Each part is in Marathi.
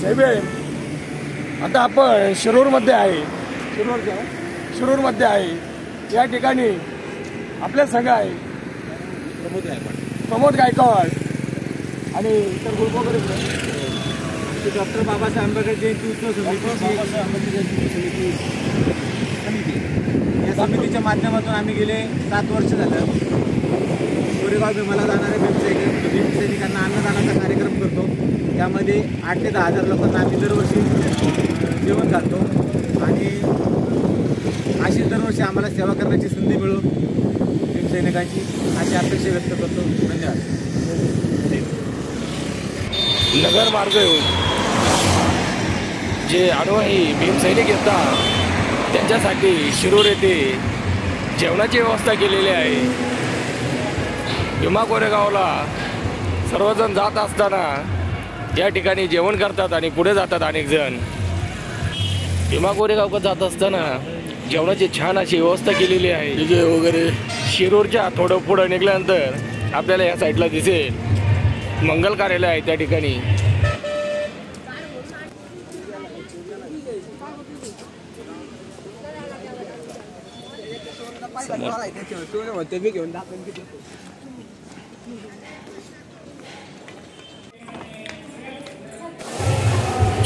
साहेब आता आपण शिरूरमध्ये आहे. शिरूरमध्ये आहे. या ठिकाणी आपल्या संघ आहे प्रमोद गायकवाड आणि इतर ग्रुप वगैरे डॉक्टर बाबासाहेब आंबेडकर जयंती उत्सव समिती या समितीच्या माध्यमातून आम्ही गेले 7 वर्ष झालं कोरेगाव भीमाला जाणाऱ्या भीमसैनिकांना अन्नदानाचा कार्यक्रम करतो. त्यामध्ये 8 ते 10 हजार लोकांना आम्ही दरवर्षी जेवण घालतो आणि अशी दरवर्षी आम्हाला सेवा करण्याची संधी मिळो भीमसैनिकांची अशी अपेक्षा व्यक्त करतो. धन्यवाद. नगर मार्ग जे अनुभवी भीमसैनिक येतात त्यांच्यासाठी शिरूर येथे जेवणाची व्यवस्था केलेली आहे. भीमा कोरेगावला सर्वजण जात असताना या ठिकाणी जेवण करतात आणि पुढे जातात. अनेक जण भीमा कोरेगावकडे जात असताना जेवणाची छान अशी व्यवस्था केलेली आहे. डीजे वगैरे शिरूरच्या थोडं पुढं निघाल्यानंतर आपल्याला या साईडला दिसेल मंगल कार्यालय आहे. त्या ठिकाणी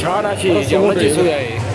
छान अशी जेवणाची सोय आहे.